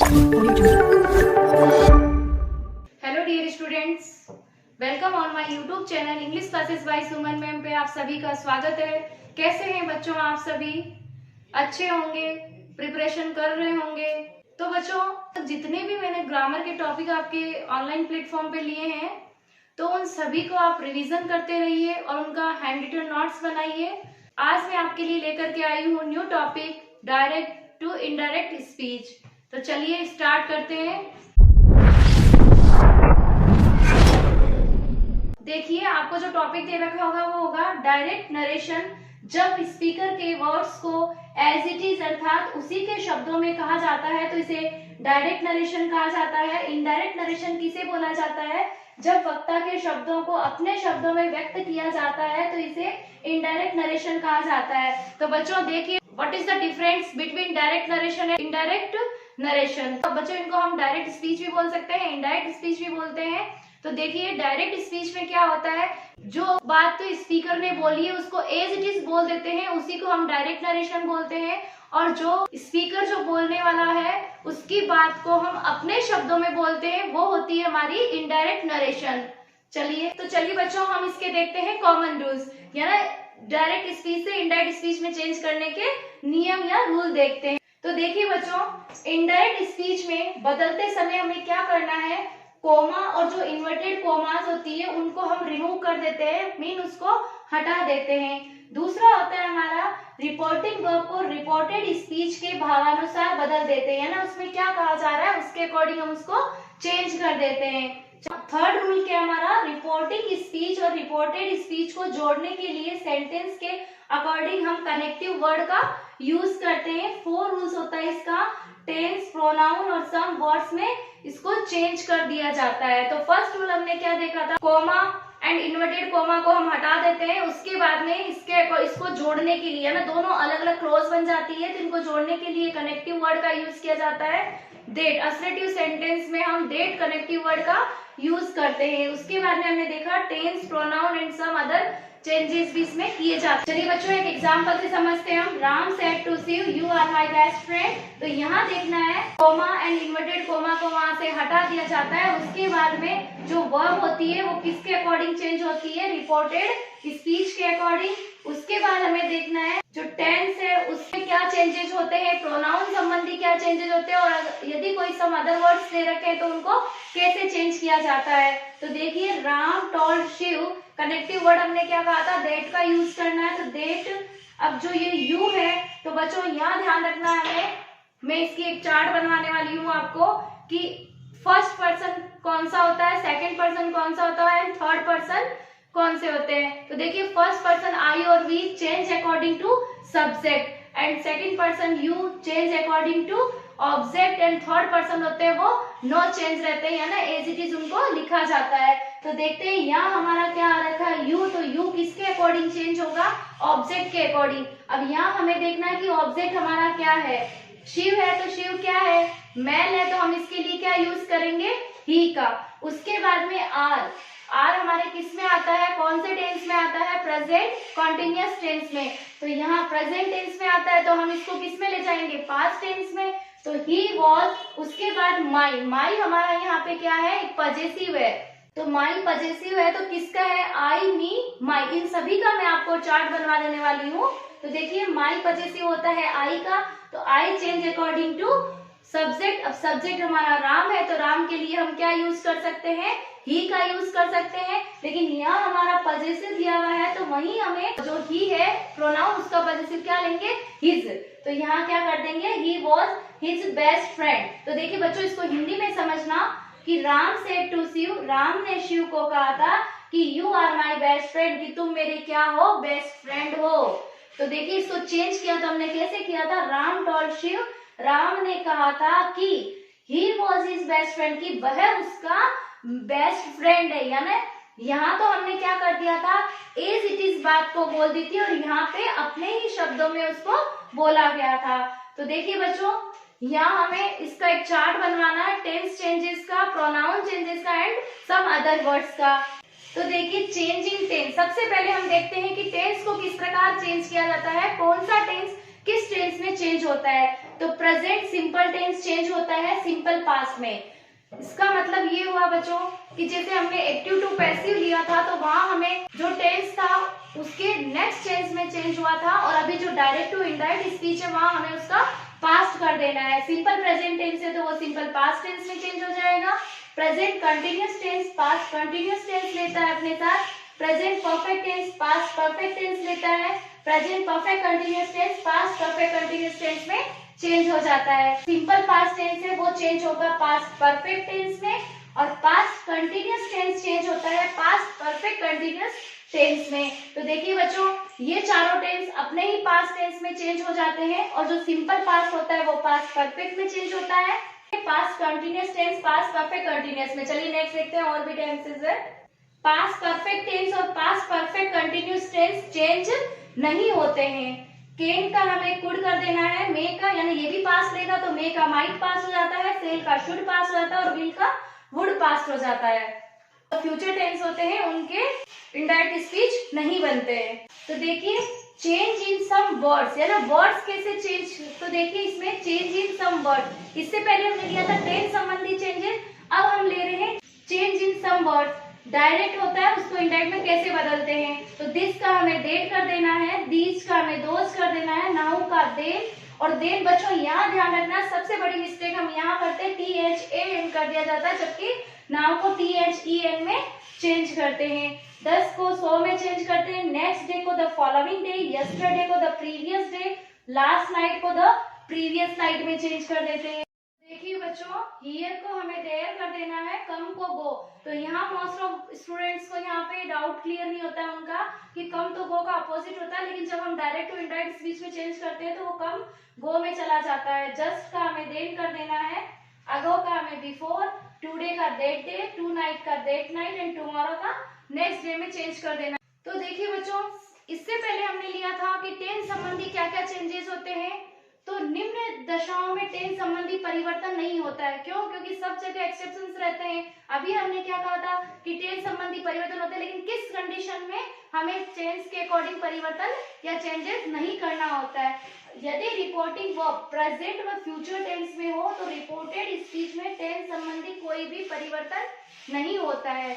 Hello dear students, welcome on my YouTube channel English classes by Suman ma'am पे आप सभी का स्वागत है। कैसे हैं बच्चों आप सभी? अच्छे होंगे, प्रिपरेशन कर रहे होंगे। तो बच्चों, जितने भी मैंने ग्रामर के टॉपिक आपके ऑनलाइन प्लेटफॉर्म पे लिए हैं, तो उन सभी को आप रिवीजन करते रहिए और उनका हैंड रिटन नोट्स बनाइए। आज मैं आपके लिए लेकर के आई हूँ new topic, direct to indirect speech. तो चलिए स्टार्ट करते हैं। देखिए, आपको जो टॉपिक दे रखा होगा वो होगा डायरेक्ट नरेशन। जब स्पीकर के वर्ड्स को एज इट इज अर्थात उसी के शब्दों में कहा जाता है तो इसे डायरेक्ट नरेशन कहा जाता है। इनडायरेक्ट नरेशन किसे बोला जाता है? जब वक्ता के शब्दों को अपने शब्दों में व्यक्त किया जाता है तो इसे इनडायरेक्ट नरेशन कहा जाता है। तो बच्चों देखिए, what is the difference between direct narration and indirect narration. तो बच्चों, इनको हम डायरेक्ट स्पीच भी बोल सकते हैं, इनडायरेक्ट स्पीच भी बोलते हैं। तो देखिए, डायरेक्ट स्पीच में क्या होता है, जो बात तो स्पीकर ने बोली है उसको एज इट इज बोल देते हैं, उसी को हम डायरेक्ट नरेशन बोलते हैं। और जो स्पीकर जो बोलने वाला है उसकी बात को हम अपने शब्दों में बोलते हैं, वो होती है हमारी इनडायरेक्ट नरेशन। चलिए बच्चों, हम इसके देखते हैं कॉमन रूल्स, यानी डायरेक्ट स्पीच से इनडायरेक्ट स्पीच में चेंज करने के नियम या रूल देखते हैं। तो देखिए बच्चों, इनडायरेक्ट स्पीच में बदलते समय हमें क्या करना है, कोमा और जो इन्वर्टेड कोमास होती है उनको हम रिमूव कर देते हैं, मीन उसको हटा देते हैं। दूसरा होता है हमारा रिपोर्टिंग वर्ब को रिपोर्टेड स्पीच के भावानुसार बदल देते हैं ना, उसमें क्या कहा जा रहा है उसके अकॉर्डिंग हम उसको चेंज कर देते हैं। थर्ड रूल क्या हमारा, रिपोर्टिंग स्पीच और रिपोर्टेड स्पीच को जोड़ने के लिए सेंटेंस के अकॉर्डिंग हम कनेक्टिव वर्ड का यूज करते हैं। 4 रूल्स होता है इसका, टेंस, प्रोनाउन और सम वर्ड्स में इसको चेंज कर दिया जाता है। तो फर्स्ट रूल हमने क्या देखा था, कोमा एंड इन्वर्टेड कोमा को हम हटा देते हैं। उसके बाद में इसको जोड़ने के लिए ना, दोनों अलग अलग क्लॉज बन जाती है, तो इनको जोड़ने के लिए कनेक्टिव वर्ड का यूज किया जाता है, डेट। असर्टिव सेंटेंस में हम डेट कनेक्टिव वर्ड का यूज करते हैं। उसके बाद में हमने देखा tense, pronoun and some other changes भी इसमें किए जाते हैं। चलिए बच्चों, एक एग्जांपल से समझते हैं हम। Ram said to Shiv, you are my best friend. तो यहाँ देखना है कोमा एंड इन्वर्टेड कोमा को वहां से हटा दिया जाता है। उसके बाद में जो वर्ब होती है वो किसके अकॉर्डिंग चेंज होती है, रिपोर्टेड स्पीच के अकॉर्डिंग। उसके बाद हमें देखना है जो टेंस है उसमें क्या चेंजेस होते हैं, प्रोनाउन संबंधी क्या चेंजेस होते हैं, और यदि कोई सम अदर वर्ड्स दे रखे हैं तो उनको कैसे चेंज किया जाता है। तो देखिए, Ram told Shiv, connective word हमने क्या कहा था, दैट का यूज करना है। तो दैट, अब जो ये यू है, तो बच्चों यहाँ ध्यान रखना है हमें, मैं इसकी एक चार्ट बनवाने वाली हूँ आपको कि फर्स्ट पर्सन कौन सा होता है, सेकंड पर्सन कौन सा होता है एंड थर्ड पर्सन कौन से होते हैं। तो देखिए, फर्स्ट पर्सन आई और we change according to subject and second person you change according to object and third person होते हैं वो नो चेंज रहते हैं, यानी एज इट इज उनको लिखा जाता है। तो देखते हैं यहाँ हमारा क्या आ रखा है, यू। तो यू किसके अकॉर्डिंग चेंज होगा, ऑब्जेक्ट के अकॉर्डिंग। अब यहाँ हमें देखना है कि ऑब्जेक्ट हमारा क्या है, शिव है, तो शिव क्या है, मैल है, तो हम इसके लिए क्या यूज करेंगे, ही का। उसके बाद में आर, आर हमारे किस में आता है, कौन से टेंस में आता है, प्रेजेंट कॉन्टिन्यूअस टेंस में। तो यहाँ प्रेजेंट टेंस में आता है तो हम इसको किस में ले जाएंगे, पास्ट टेंस में। तो ही वॉज। उसके बाद माई, माई हमारा यहाँ पे क्या है, पजेसिव है, तो माई पजेसिव है, तो किसका है, आई, मी, माई। इन सभी का मैं आपको चार्ट बनवा देने वाली हूँ। तो देखिए, माई पजेसिव होता है आई का, तो I change according to subject. अब सब्जेक्ट हमारा राम है, तो राम के लिए हम क्या यूज कर सकते हैं, ही का यूज कर सकते हैं। लेकिन यहाँ हमारा पजेसिव दिया हुआ है, तो वहीं हमें जो ही है प्रोनाउन, उसका पजेसिव क्या लेंगे, हिज। तो यहाँ क्या कर देंगे, he was his best friend. तो देखिए बच्चों, इसको हिंदी में समझना कि राम सेड टू शिव, राम ने शिव को कहा था कि you are my best friend, कि तुम मेरे क्या हो, बेस्ट फ्रेंड हो। तो देखिए, इसको चेंज किया तो हमने कैसे किया था, राम टोल्ड शिव, राम ने कहा था कि ही वॉज हिज बेस्ट फ्रेंड, कि वह उसका बेस्ट फ्रेंड है। यानी यहाँ तो हमने क्या कर दिया था, एज इट इज बात को बोल दी थी और यहाँ पे अपने ही शब्दों में उसको बोला गया था। तो देखिए बच्चों, यहाँ हमें इसका एक चार्ट बनवाना है, टेंस चेंजेस का, प्रोनाउन चेंजेस का एंड सम अदर वर्ड्स का। तो देखिए, चेंजिंग टेंस, सबसे पहले हम देखते हैं कि टेंस को किस प्रकार चेंज किया जाता है, कौन सा टेंस किस टेंस में चेंज होता है। तो प्रेजेंट सिंपल टेंस चेंज होता है सिंपल पास्ट में। इसका मतलब ये हुआ बच्चों कि जैसे हमने एक्टिव टू पैसिव लिया था तो वहां हमें जो टेंस था उसके नेक्स्ट टेंस में चेंज हुआ था, और अभी जो डायरेक्ट टू इनडायरेक्ट स्पीच है वहां हमें उसका पास्ट कर देना है। सिंपल प्रेजेंट टेंस है तो वो सिंपल पास्ट टेंस में चेंज हो जाएगा। Present continuous tense past continuous tense लेता है अपने साथ। Present perfect tense past perfect tense लेता है। Present perfect continuous tense past perfect continuous tense में चेंज हो जाता है। सिंपल पास्ट टेंस है वो चेंज होगा पास्ट परफेक्ट टेंस में, और पास्ट कंटिन्यूअस टेंस चेंज होता है पास्ट परफेक्ट कंटिन्यूअस टेंस में। तो देखिए बच्चों, ये चारों टेंस अपने ही पास्ट टेंस में चेंज हो जाते हैं, और जो सिंपल पास्ट होता है वो पास्ट परफेक्ट में चेंज होता है। Past continuous tense past perfect continuous में। चलिए नेक्स्ट देखते हैं और भी टेंसेस है। पास्ट परफेक्ट टेंस और past perfect continuous tense change नहीं होते हैं। केन का हमें कुड कर देना है, मे का यानी ये भी पास लेगा तो मे का माइट पास हो जाता है, सेल का शुड पास हो जाता है, और विल का वुड पास हो जाता है। तो फ्यूचर टेंस होते हैं उनके इनडायरेक्ट स्पीच नहीं बनते हैं। तो देखिए चेंज इन सम वर्ड्स, या ना वर्ड्स कैसे चेंज, तो देखिए इसमें चेंज इन सम वर्ड्स, इससे पहले हमने लिया था टेंस संबंधी चेंजेस, अब हम ले रहे हैं change in some words. Direct होता है उसको इनडायरेक्ट में कैसे बदलते हैं, तो दिस का हमें डेट कर देना है, दीज का हमें दोज कर देना है, नाउ का देन, और देन बच्चों यहाँ ध्यान रखना सबसे बड़ी मिस्टेक हम यहाँ करते हैं THAN कर दिया जाता है, जबकि नाउ को THEN में चेंज करते हैं। 10 को 100 में चेंज करते हैं, नेक्स्ट डे को द फॉलोइंग डे, यस्टरडे को the previous day, last night को द प्रीवियस नाइट में चेंज कर देते हैं। देखिए बच्चों, हियर को हमें देयर कर देना है, कम को गो। तो यहाँ मोस्ट ऑफ स्टूडेंट्स को यहाँ पे डाउट क्लियर नहीं होता है उनका कि कम तो गो का अपोजिट होता है, लेकिन जब हम डायरेक्ट टू इनडायरेक्ट स्पीच में चेंज करते हैं तो वो कम गो में चला जाता है। जस्ट का हमें देन कर देना है, अगो का हमें बिफोर, टुडे का दैट डे, टू नाइट का दैट नाइट, एंड टुमारो का नेक्स्ट डे में चेंज कर देना। तो देखिए बच्चों, इससे पहले हमने लिया था कि टेंस संबंधी क्या क्या चेंजेस होते हैं। तो निम्न दशाओं में टेंस संबंधी परिवर्तन नहीं होता है। क्यों? क्योंकि सब जगह एक्सेप्शंस रहते हैं। अभी हमने क्या कहा था कि टेंस संबंधी परिवर्तन होते हैं, लेकिन किस कंडीशन में हमें टेंस के अकॉर्डिंग परिवर्तन या चेंजेस नहीं करना होता है। यदि रिपोर्टिंग वर्ब प्रेजेंट व फ्यूचर टेंस में हो तो रिपोर्टेड स्पीच में टेंस संबंधी कोई भी परिवर्तन नहीं होता है।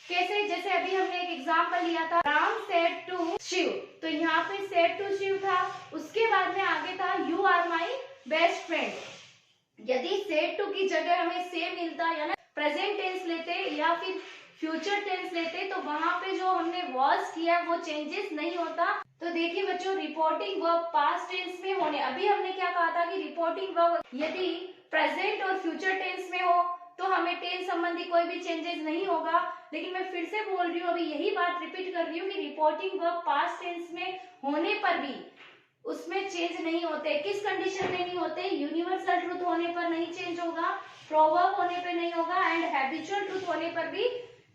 कैसे? जैसे अभी हमने एक एग्जाम्पल लिया था, राम सेड टू शिव, तो यहाँ पे सेड टू शिव था, उसके बाद में आगे था you are my best friend. यदि सेड टू की जगह हमें से मिलता या ना प्रेजेंट टेंस लेते या फिर फ्यूचर टेंस लेते तो वहां पे जो हमने वॉज किया वो चेंजेस नहीं होता। तो देखिए बच्चों, रिपोर्टिंग वर्ब पास्ट टेंस में होने, अभी हमने क्या कहा था कि रिपोर्टिंग वर्ब यदि प्रेजेंट और फ्यूचर टेंस में हो तो हमें टेंस संबंधी कोई भी चेंजेस नहीं होगा। लेकिन मैं फिर से बोल रही हूँ, अभी यही बात रिपीट कर रही हूँ कि रिपोर्टिंग वर्ब पास्ट टेंस में होने पर भी उसमें चेंज नहीं होते। किस कंडीशन में नहीं होते? यूनिवर्सल ट्रूथ होने पर नहीं चेंज होगा, प्रोवर्ब होने पर नहीं होगा, एंड हैबिचुअल ट्रूथ होने पर भी,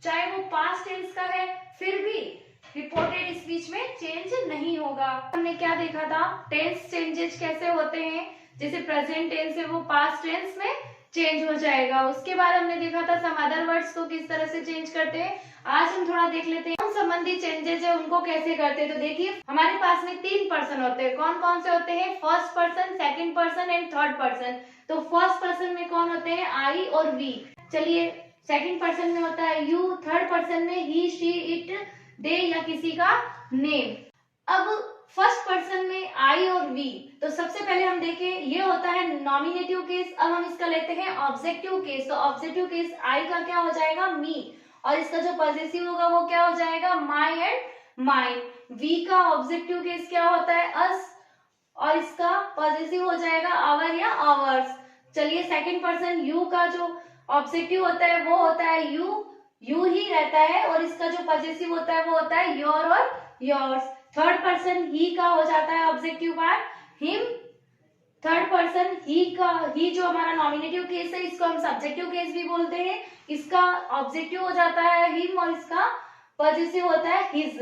चाहे वो पास्ट टेंस का है फिर भी रिपोर्टेड स्पीच में चेंज नहीं होगा। हमने क्या देखा था, टेंस चेंजेस कैसे होते हैं। जैसे प्रेजेंट टेंस है वो पास्ट टेंस में चेंज हो जाएगा। उसके बाद हमने देखा था सम अदर वर्ड्स को किस तरह से चेंज करते हैं। आज हम थोड़ा देख लेते हैं संबंधी चेंजेस है उनको कैसे करते हैं। तो देखिए हमारे पास में 3 पर्सन होते हैं। कौन कौन से होते हैं? First person, second person and third person. तो फर्स्ट पर्सन में कौन होते हैं? आई और वी। चलिए, सेकंड पर्सन में होता है यू, थर्ड पर्सन में ही, शी, इट, दे या किसी का नेम। अब फर्स्ट पर्सन में आई और वी, तो सबसे पहले हम देखें ये होता है नॉमिनेटिव केस। अब हम इसका लेते हैं ऑब्जेक्टिव केस। तो ऑब्जेक्टिव केस आई का क्या हो जाएगा? मी, और इसका जो पॉजेसिव होगा वो क्या हो जाएगा? माई एंड माइन। वी का ऑब्जेक्टिव केस क्या होता है? अस, और इसका पॉजेसिव हो जाएगा आवर या आवर्स। चलिए, सेकंड पर्सन यू का जो ऑब्जेक्टिव होता है वो होता है यू, यू ही रहता है, और इसका जो पॉजेसिव होता है वो होता है योर और योर्स। थर्ड पर्सन ही का हो जाता है objective part him. Third person ही का, ही जो हमारा नॉमिनेटिव केस है इसको हम सब्जेक्टिव केस भी बोलते हैं। इसका ऑब्जेक्टिव हो जाता है हिम और इसका पॉजेसिव होता है हिज।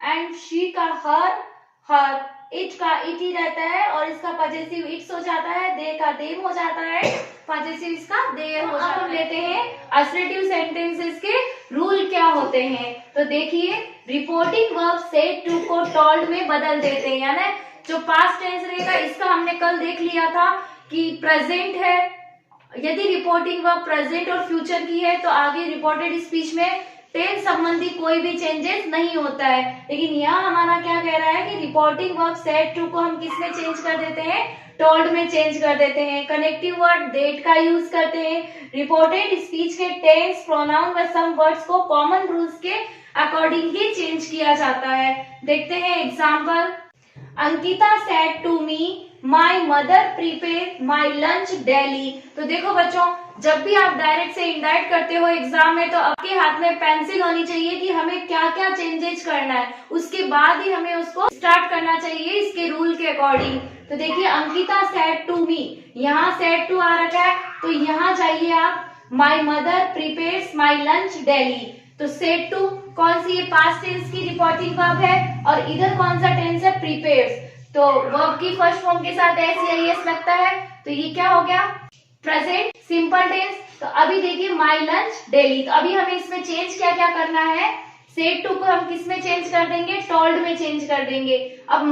एंड शी का हर, हर। इट का इट ही रहता है और इसका पॉजेसिव इट्स हो जाता है। दे का देम हो जाता है, पॉजेसिव इसका देयर हो जाता है। हम लेते हैं असर्टिव सेंटेंसेस के रूल क्या होते हैं। तो देखिए, रिपोर्टिंग वर्ब सेड टू को टोल्ड में बदल देते हैं, यानी जो पास्ट टेंस रहेगा इसका हमने कल देख लिया था कि प्रेजेंट है, यदि रिपोर्टिंग वर्ब प्रेजेंट और फ्यूचर की है तो आगे रिपोर्टेड स्पीच में टेंस संबंधी कोई भी चेंजेस नहीं होता है। लेकिन यहाँ हमारा क्या कह रहा है कि रिपोर्टिंग वर्ब सेड टू को हम किस में चेंज कर देते हैं, टोल्ड में चेंज कर देते हैं। कनेक्टिव वर्ड डेट का यूज करते हैं। रिपोर्टेड स्पीच के टेंस, प्रोनाउन व सम वर्ड्स को कॉमन रूल्स के अकॉर्डिंग ही चेंज किया जाता है। देखते हैं example. Ankita said to me my mother prepare my lunch daily. तो देखो बच्चों, जब भी आप डायरेक्ट से इनडायरेक्ट करते हो एग्जाम में तो आपके हाथ में पेंसिल होनी चाहिए कि हमें क्या क्या चेंजेस करना है, उसके बाद ही हमें उसको स्टार्ट करना चाहिए इसके रूल के अकॉर्डिंग। तो देखिए अंकिता सेड टू मी, यहाँ सेड टू आ रखा है तो यहाँ जाइए आप my mother prepares my lunch daily. तो सेड टू कौन सी, ये पास्ट टेंस की रिपोर्टिंग वर्ब है और इधर कौन सा टेंस है, प्रिपेयर्स। तो वर्ब की फर्स्ट फॉर्म के साथ एस या एस लगता है तो ये क्या हो गया, प्रेजेंट सिंपल टेंस। तो अभी देखिए माई लंच डेली, तो अभी हमें इसमें चेंज क्या क्या करना है, सेड टू को हम किस में चेंज कर देंगे, टोल्ड में चेंज कर देंगे। अब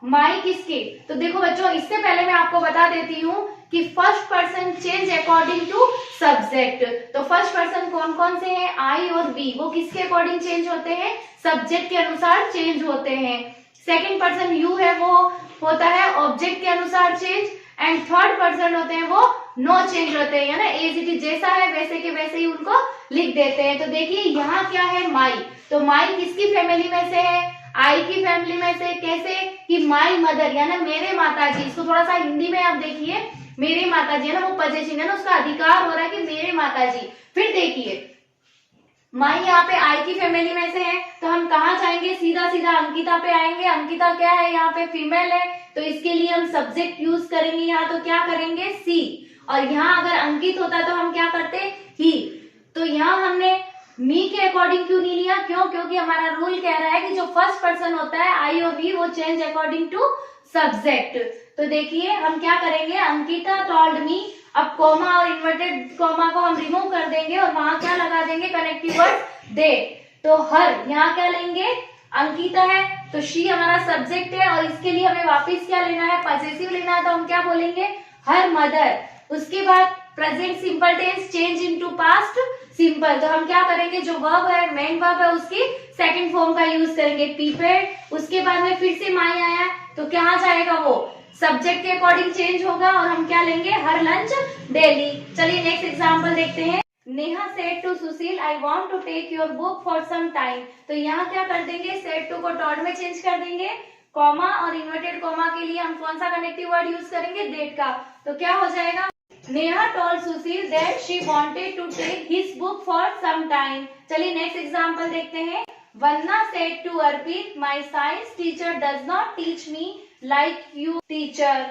माई किसके, तो देखो बच्चों इससे पहले मैं आपको बता देती हूँ कि first person change according to subject. तो फर्स्ट पर्सन कौन कौन से हैं, आई और वी, वो किसके अकॉर्डिंग चेंज होते हैं, सब्जेक्ट के अनुसार चेंज होते हैं। सेकंड पर्सन यू है, वो होता है ऑब्जेक्ट के अनुसार चेंज। एंड थर्ड पर्सन होते हैं वो नो चेंज होते हैं, ना एज इट इज जैसा है वैसे के वैसे ही उनको लिख देते हैं। तो देखिए यहाँ क्या है, माई। तो माई किसकी फैमिली में से है, आई की फैमिली में से। कैसे कि माई मदर यानी मेरे माताजी, इसको थोड़ा सा हिंदी में आप देखिए, मेरे माताजी है ना, वो पोजीशन है ना, उसका अधिकार हो रहा है कि मेरे माताजी। फिर देखिए माई यहाँ पे आई की फैमिली में से है तो हम कहाँ जाएंगे, सीधा सीधा अंकिता पे आएंगे। अंकिता क्या है, यहाँ पे फीमेल है तो इसके लिए हम सब्जेक्ट यूज करेंगे यहाँ, तो क्या करेंगे सी। और यहाँ अगर अंकित होता तो हम क्या करते, ही। तो यहाँ हमने मी के अकॉर्डिंग क्यों नहीं लिया, क्यों, क्योंकि हमारा रूल कह रहा है कि जो फर्स्ट पर्सन होता है आई और वी वो चेंज अकॉर्डिंग टू सब्जेक्ट। तो देखिए हम क्या करेंगे, अंकिता टोल्ड मी, अब कोमा और इन्वर्टेड कोमा को हम रिमूव कर देंगे और वहां क्या लगा देंगे, कनेक्टिव वर्ड दे। तो हर, यहाँ क्या लेंगे, अंकिता है तो शी हमारा सब्जेक्ट है और इसके लिए हमें वापस क्या लेना है, पॉसेसिव लेना है, तो हम क्या बोलेंगे, हर मदर। उसके बाद present simple tense change into past simple, तो हम क्या करेंगे, जो वर्ब है मेन वर्ब है उसकी सेकंड फॉर्म का यूज करेंगे, प्रीपेड। उसके बाद में फिर से माई आया तो क्या जाएगा, वो सब्जेक्ट के अकॉर्डिंग चेंज होगा और हम क्या लेंगे, हर लंच डेली। चलिए नेक्स्ट एग्जांपल देखते हैं। Neha said to Sushil I want to take your book for some time. तो यहाँ क्या कर देंगे, सेड टू को टोल्ड में चेंज कर देंगे, कॉमा और इन्वर्टेड कॉमा के लिए हम कौन सा कनेक्टिव वर्ड यूज करेंगे, डेट का। तो क्या हो जाएगा, Neha told Sushil that she wanted to take his book for some time. चलिए नेक्स्ट एग्जांपल देखते हैं। वन्ना said to Arpit my science teacher does not teach me like you teacher.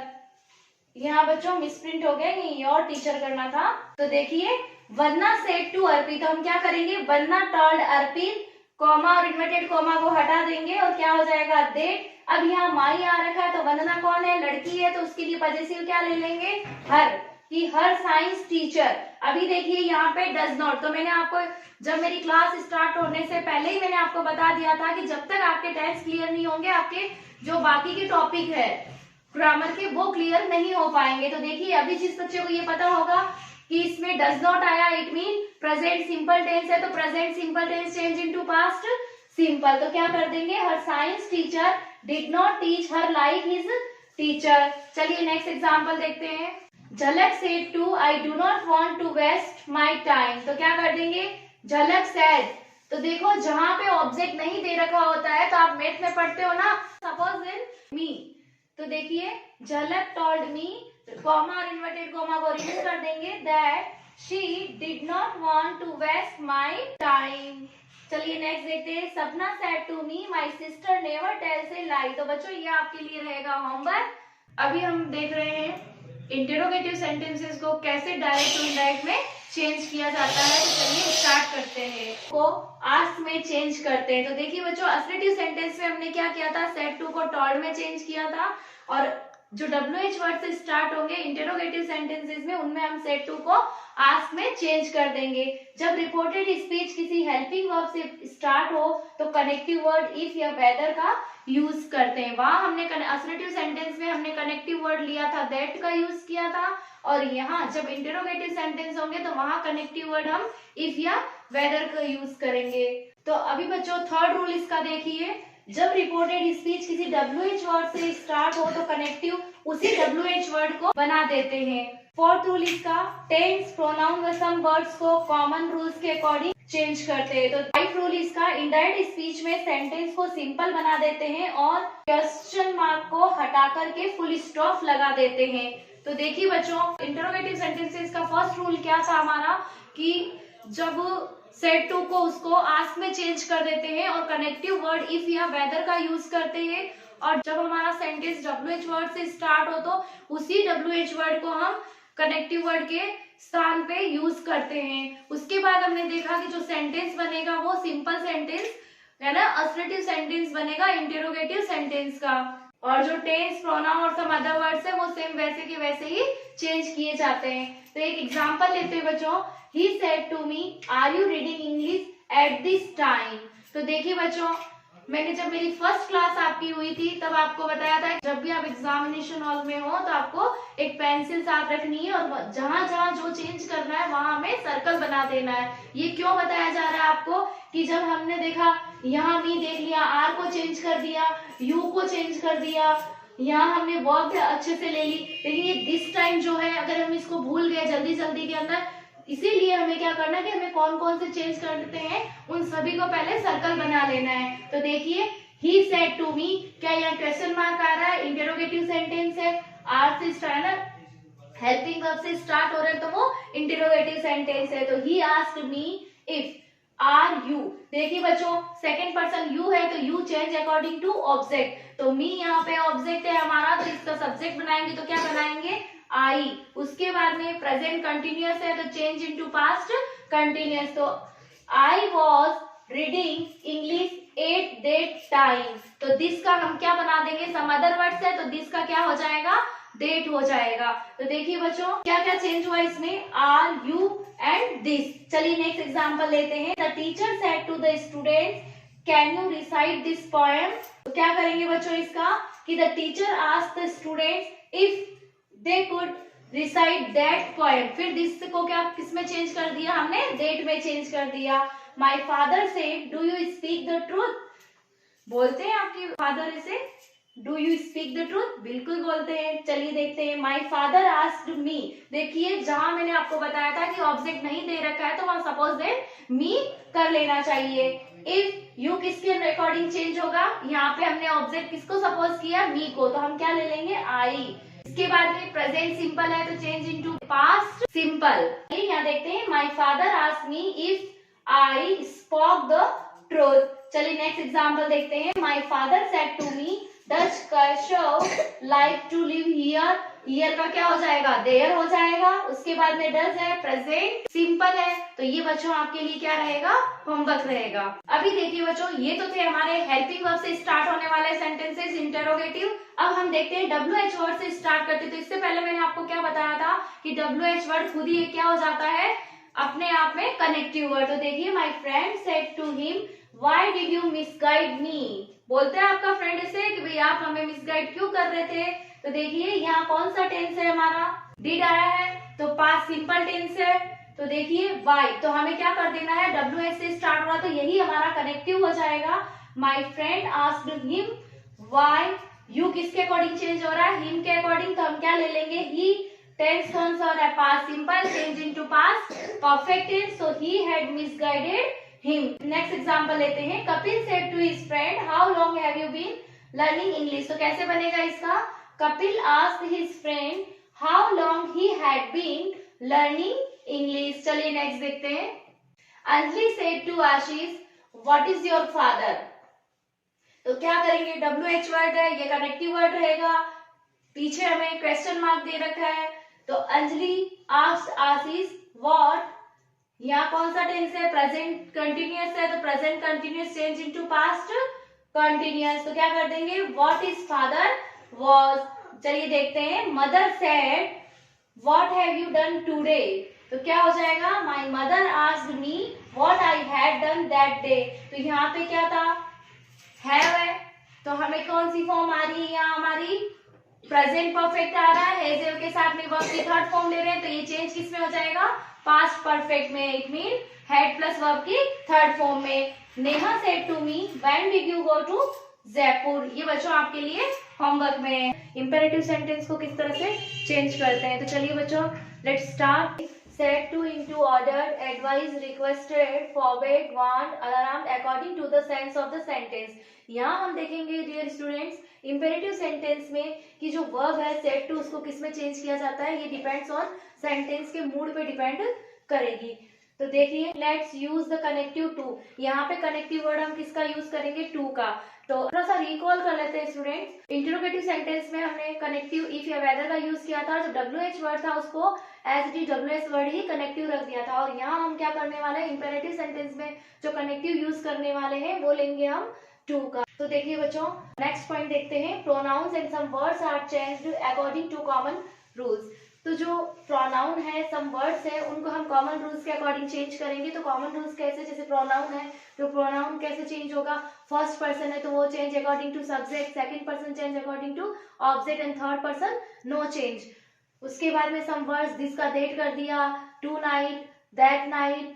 यहाँ बच्चों मिसप्रिंट हो गया, ये योर टीचर करना था। तो देखिए वन्ना सेड टू अर्पित, तो हम क्या करेंगे, वन्ना टोल्ड अर्पित, कॉमा और इन्वर्टेड कॉमा को हटा देंगे और क्या हो जाएगा, दैट। अब यहाँ माई आ रखा है तो वंदना कौन है, लड़की है, तो उसके लिए पॉसेसिव क्या ले लेंगे, हर, कि हर साइंस टीचर। अभी देखिए यहाँ पे डज नॉट, तो मैंने आपको जब मेरी क्लास स्टार्ट होने से पहले ही मैंने आपको बता दिया था कि जब तक आपके टेस्ट क्लियर नहीं होंगे आपके जो बाकी के टॉपिक है ग्रामर के वो क्लियर नहीं हो पाएंगे। तो देखिए अभी जिस बच्चे को ये पता होगा कि इसमें डज नॉट आया, it mean present simple tense है, तो present simple tense change into past simple. तो क्या कर देंगे, her science teacher did not teach her like his teacher. चलिए नेक्स्ट एग्जांपल देखते हैं। Jhalak said to I do not want to waste my time. तो क्या कर देंगे, झलक सेड। तो देखो जहां पे ऑब्जेक्ट नहीं दे रखा होता है तो आप मैथ में पढ़ते हो ना, सपोज इन मी, तो देखिए झलक टोल्ड मी, कॉमा और इन्वर्टेड कॉमा को रिमूव कर देंगे, that she did not want to waste my time. चलिए नेक्स्ट देखते हैं। Sapna said to me my sister never tells a lie. तो बच्चों ये आपके लिए रहेगा होमवर्क। अभी हम देख रहे हैं इंटेरोगेटिव सेंटेंसेस को कैसे डायरेक्ट टू इनडायरेक्ट में चेंज किया जाता है। तो चलिए स्टार्ट करते हैं, को आस्क में चेंज करते हैं। तो देखिए बच्चों असर्टिव सेंटेंस में हमने क्या किया था, सेड टू को टोल्ड में चेंज किया था और जो WH वर्ड से स्टार्ट होंगे इंटेरोगेटिव सेंटेंसेस में, उनमें हम सेड टू को आस्क में चेंज कर देंगे। जब रिपोर्टेड स्पीच किसी हेल्पिंग वर्ब से स्टार्ट हो तो कनेक्टिव वर्ड इफ या वेदर का यूज करते हैं। वहां हमने असर्टिव सेंटेंस में हमने कनेक्टिव वर्ड लिया था, दैट का यूज किया था, और यहाँ जब इंटेरोगेटिव सेंटेंस होंगे तो वहां कनेक्टिव वर्ड हम इफ या वेदर का यूज करेंगे। तो अभी बच्चों थर्ड रूल इसका देखिए, जब रिपोर्टेड स्पीच किसी WH वर्ड से स्टार्ट हो तो कनेक्टिव उसी WH वर्ड को बना देते हैं। फोर्थ रूल इसका, टेंस, प्रोनाउन व सम वर्ड्स को कॉमन रूल्स के अकॉर्डिंग चेंज करते हैं। तो फाइव रूल इसका, इनडायरेक्ट स्पीच में सेंटेंस को सिंपल बना देते हैं और क्वेश्चन मार्क को हटा करके फुल स्टॉप लगा देते हैं। तो देखिए बच्चों, इंटरोगेटिव सेंटेंसेस का फर्स्ट रूल क्या था हमारा, कि जब सेड टू को उसको आस्क में चेंज कर देते हैं और कनेक्टिव वर्ड इफ या वेदर का यूज करते हैं, और जब हमारा सेंटेंस WH वर्ड से स्टार्ट हो तो उसी WH वर्ड को हम कनेक्टिव वर्ड के स्थान पे यूज करते हैं। उसके बाद हमने देखा कि जो सेंटेंस बनेगा वो सिंपल सेंटेंस है ना, असर्टिव सेंटेंस बनेगा इंटेरोगेटिव सेंटेंस का, और जो टेंस, प्रोनाउन और सम अदर वर्ड्स है वो सेम वैसे के वैसे ही चेंज किए जाते हैं। तो एक एग्जांपल लेते हैं बच्चों, he said to me, are you reading English at this time? तो देखिए बच्चों, मैंने जब मेरी फर्स्ट क्लास आपकी हुई थी तब आपको बताया था जब भी आप एग्जामिनेशन हॉल में हो तो आपको एक पेंसिल साथ रखनी है और जहां जहां जो चेंज करना है वहां हमें सर्कल बना देना है। ये क्यों बताया जा रहा है आपको, कि जब हमने देखा यहाँ मी देख लिया, आर को चेंज कर दिया, यू को चेंज कर दिया, यहाँ हमने वर्ब अच्छे से ले ली, लेकिन ये दिस टाइम जो है अगर हम इसको भूल गए जल्दी जल्दी के अंदर, इसीलिए हमें क्या करना है कि हमें कौन कौन से चेंज करते हैं उन सभी को पहले सर्कल बना लेना है। तो देखिए, ही सेड टू मी, क्या यहाँ क्वेश्चन मार्क आ रहा है, इंटेरोगेटिव सेंटेंस है, आर से स्टार्ट है, हेल्पिंग वर्ब से स्टार्ट हो रहा है तो वो इंटेरोगेटिव सेंटेंस है। तो he asked me if are you, देखिए बच्चों सेकंड पर्सन यू है तो you change according to object, तो मी यहाँ पे ऑब्जेक्ट है हमारा, तो इसका सब्जेक्ट बनाएंगे तो क्या बनाएंगे, आई। उसके बाद में प्रेजेंट कंटिन्यूअस है तो चेंज इनटू पास्ट कंटिन्यूअस, तो I was reading English at that time, तो दिस का हम क्या बना देंगे, सम अदर वर्ड्स है तो दिस का क्या हो जाएगा, डेट हो जाएगा। तो देखिए बच्चों क्या क्या चेंज हुआ इसमें, आर, यू एंड दिस। चलिए नेक्स्ट एग्जांपल लेते हैं, the teacher said to the students can you recite this poem, तो क्या करेंगे बच्चों इसका, कि the teacher asked the students if they could recite that poem, फिर दिस को क्या किसमें चेंज कर दिया हमने, डेट में चेंज कर दिया। My father said, do you speak the truth? बोलते हैं आपके फादर इसे do you speak the truth? बिल्कुल बोलते हैं। चलिए देखते हैं, my father asked me, देखिए जहां मैंने आपको बताया था कि ऑब्जेक्ट नहीं दे रखा है तो वहां सपोज देन me कर लेना चाहिए। इफ यू किसके अकॉर्डिंग चेंज होगा, यहाँ पे हमने ऑब्जेक्ट किसको सपोज किया, मी को, तो हम क्या ले लेंगे, आई। इसके बाद में प्रेजेंट सिंपल है तो चेंज इनटू पास्ट सिंपल। यहाँ देखते हैं, my father asked me if I spoke the truth. चलिए नेक्स्ट एग्जांपल देखते हैं, my father said to me डच कैशो like to live here, here का क्या हो जाएगा, देयर हो जाएगा। उसके बाद में डज है, प्रेजेंट सिंपल है, तो ये बच्चों आपके लिए क्या रहेगा, होमवर्क रहेगा। अभी देखिए बच्चों, ये तो थे हमारे हेल्पिंग वर्ब से स्टार्ट होने वाले सेंटेंसेस इंटेरोगेटिव। अब हम देखते हैं WH वर्ड से स्टार्ट करते, तो इससे पहले मैंने आपको क्या बताया था कि WH वर्ड खुद ही क्या हो जाता है अपने आप में कनेक्टिव वर्ड। तो देखिए, my friend said to him why did you misguide me, बोलते हैं आपका फ्रेंड इसे कि भाई आप हमें मिसगाइड क्यों कर रहे थे। तो देखिए यहाँ कौन सा टेंस है हमारा, डिड आया है तो पास्ट सिंपल टेंस है। तो देखिए वाई, तो हमें क्या कर देना है, WH से स्टार्ट हो रहा तो यही हमारा कनेक्टिव हो जाएगा। My friend asked him why, you किसके अकॉर्डिंग चेंज हो रहा है, हिम के अकॉर्डिंग, तो हम क्या ले लेंगे, ही। टेंस कौन सा हो रहा है, past simple, change into past perfect tense, so he had misguided him. Next example लेते हैं, Kapil said to his friend how long have you been learning English, तो कैसे बनेगा इसका, Kapil asked his friend how long he had been learning English. चलिए next देखते हैं, Anjali said to Ashish what is your father, तो क्या करेंगे, WH वर्ड है, ये कनेक्टिव वर्ड रहेगा, पीछे हमें क्वेश्चन मार्क दे रखा है, तो अंजलि आस्क्ड आशीष व्हाट, यहाँ कौन सा टेंस है, प्रेजेंट कंटिन्यूअस है, तो present continuous change into past continuous, तो क्या कर देंगे, व्हाट इज फादर वाज, चलिए देखते हैं, mother said what have you done today, तो क्या हो जाएगा, my mother asked me what I had done that day. तो यहाँ पे क्या था, हैव है, तो हमें कौन सी फॉर्म आ रही है, यहाँ हमारी प्रेजेंट परफेक्ट आ रहा है, हैज के साथ में वर्ब की थर्ड फॉर्म ले रहे हैं, तो ये चेंज किस में हो जाएगा, पास्ट परफेक्ट में। It mean had plus verb की थर्ड फॉर्म में। Neha said to me when did you go to Jaipur, ये बच्चों आपके लिए होमवर्क में है। इंपेरेटिव सेंटेंस को किस तरह से चेंज करते हैं, तो चलिए बच्चों let's start. Said to, into, ordered, advised, requested, forbade, warned, alarmed according to the sense of the sentence। यहाँ हम देखेंगे डियर स्टूडेंट्स, इंपेरेटिव सेंटेंस में कि जो वर्ब है सेड टू, उसको किस में चेंज किया जाता है, ये डिपेंड्स ऑन सेंटेंस के मूड पे डिपेंड करेगी। तो देखिए, let's use the connective to, यहाँ पे कनेक्टिव वर्ड हम किसका यूज करेंगे, टू का। तो थोड़ा सा रिकॉल कर लेते हैं स्टूडेंट्स, इंटरोगेटिव सेंटेंस में हमने कनेक्टिव इफ या वेदर का यूज किया था, जो WH वर्ड था उसको as it is WH word ही कनेक्टिव रख दिया था। और यहाँ हम क्या करने वाले हैं, इंपेरेटिव सेंटेंस में जो कनेक्टिव यूज करने वाले हैं वो लेंगे हम टू का। तो देखिए बच्चों, नेक्स्ट पॉइंट देखते हैं, pronouns and some words are changed according to common rules. तो जो प्रोनाउन है, सम वर्ड्स है, उनको हम कॉमन रूल्स के अकॉर्डिंग चेंज करेंगे। तो कॉमन रूल्स कैसे, जैसे प्रोनाउन है तो प्रोनाउन कैसे चेंज होगा, फर्स्ट पर्सन है तो वो change according to subject, second person change according to object and third person no change. उसके बाद में सम वर्ड्स दिस का डेट कर दिया, tonight, that night,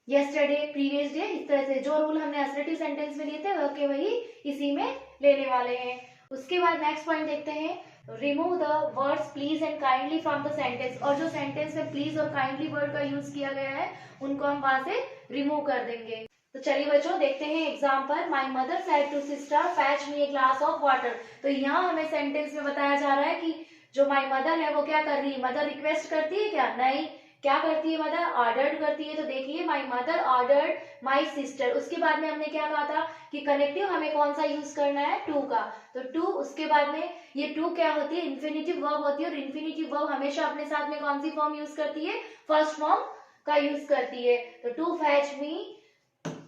yesterday, previous day, इस तरह से जो रूल हमने असर्टिव सेंटेंस में लिए थे वह वही इसी में लेने वाले हैं। उसके बाद नेक्स्ट पॉइंट देखते हैं, remove the words please and kindly from the sentence. और जो सेंटेंस में प्लीज और काइंडली वर्ड का यूज किया गया है उनको हम वहां से रिमूव कर देंगे। तो चलिए बच्चों देखते हैं example, my mother said to sister fetch me a glass of water. तो यहाँ हमें सेंटेंस में बताया जा रहा है कि जो माई मदर है वो क्या कर रही है, मदर रिक्वेस्ट करती है क्या, नहीं, क्या करती है मदर, ऑर्डर्ड करती है। तो देखिए, माई मदर ऑर्डर्ड माई सिस्टर। उसके बाद में हमने क्या कहा था कि कनेक्टिव हमें कौन सा यूज करना है, टू का। तो टू, उसके बाद में ये टू क्या होती है, इन्फिनिटिव वर्ब होती है, और इन्फिनिटिव वर्ब हमेशा अपने साथ में कौन सी फॉर्म यूज करती है, फर्स्ट फॉर्म का यूज करती है। तो टू फैच मी,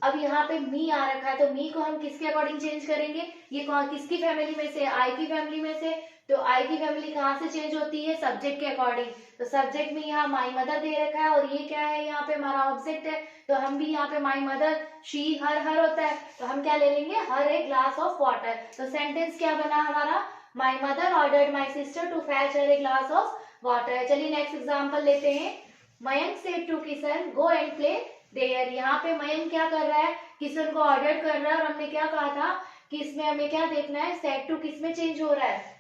अब यहाँ पे मी आ रखा है, तो मी को हम किसके अकॉर्डिंग चेंज करेंगे, ये कौन, किसकी फैमिली में से, आई की फैमिली में से। तो आई की फैमिली कहाँ से चेंज होती है, सब्जेक्ट के अकॉर्डिंग। तो सब्जेक्ट में यहाँ माई मदर दे रखा है, और ये क्या है, यहाँ पे हमारा ऑब्जेक्ट है, तो हम भी यहाँ पे माई मदर, शी, हर होता है, तो हम क्या ले लेंगे, her a glass of water. तो सेंटेंस क्या बना हमारा, my mother ordered my sister to fetch her a glass of water. चलिए नेक्स्ट एग्जाम्पल लेते हैं, Mayank said to Kishan go and play there. यहाँ पे मयंक क्या कर रहा है, किशन को ऑर्डर कर रहा है, और हमने क्या कहा था कि इसमें हमें क्या देखना है, सेड टू किस में चेंज हो रहा है,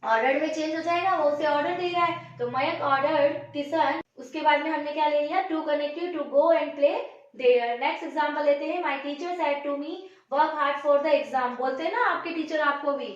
ऑर्डर्ड में चेंज हो जाएगा, वो उसे ऑर्डर दे रहा है। तो मयंक ऑर्डर्ड किशन, उसके बाद में हमने क्या ले लिया, to connective to go and play there. Next example लेते हैं, my teacher said to me work hard for the exam. बोलते हैं ना आपके टीचर आपको भी,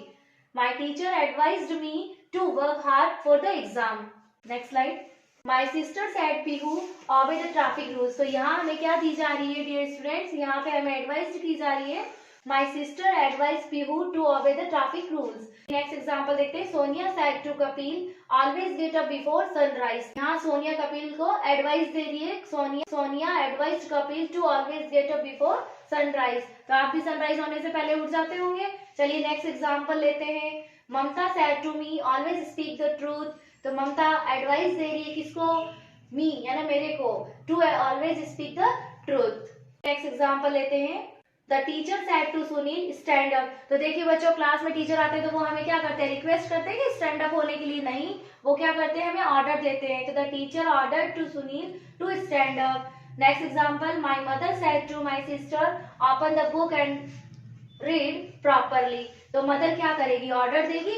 my teacher advised me to work hard for the exam. Next slide, my sister said Pihu obey the traffic rules. तो यहाँ हमें क्या दी जा रही है डियर स्टूडेंट्स, यहाँ पे हमें एडवाइस की जा रही है, my sister advise Pihu to obey the traffic rules. Next example देखते हैं, Sonia said to Kapil always get up before sunrise. यहाँ सोनिया कपिल को एडवाइस दे रही है, Sonia advise Kapil to always get up before sunrise. तो आप भी सनराइज होने से पहले उठ जाते होंगे। चलिए नेक्स्ट एग्जांपल लेते हैं, Mamta said to me always speak the truth. तो ममता एडवाइस दे रही है किसको, मी यानी मेरे को, to always speak the truth. Next example लेते हैं, the teacher said to Sunil stand up. तो देखिए बच्चों, क्लास में टीचर आते हैं तो वो हमें क्या करते हैं, रिक्वेस्ट करते हैं कि स्टैंड अप होने के लिए, नहीं, वो क्या करते हैं, हमें ऑर्डर देते हैं। तो the teacher order to Sunil to stand up. Next example, my mother said to my sister open the book and read properly. तो मदर क्या करेगी, ऑर्डर देगी,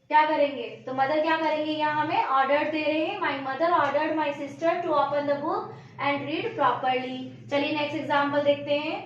क्या करेंगे, तो मदर क्या करेंगे, यहाँ हमें ऑर्डर दे रहे हैं, my mother ordered my sister to open the book and read properly. चलिए नेक्स्ट एग्जांपल देखते हैं,